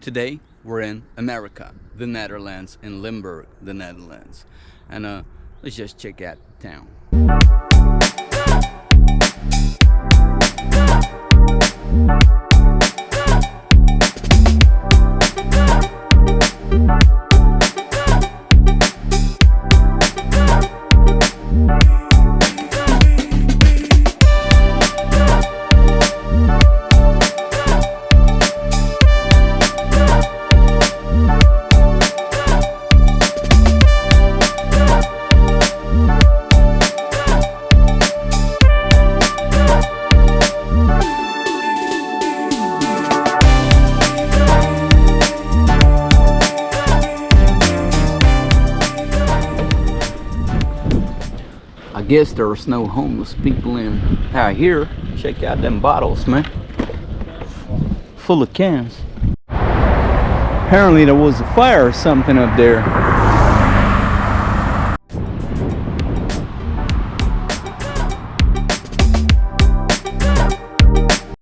Today we're in America, the Netherlands, in Limburg, the Netherlands. And let's just check out the town. I guess there's no homeless people out here. Check out them bottles, man. Full of cans. Apparently there was a fire or something up there.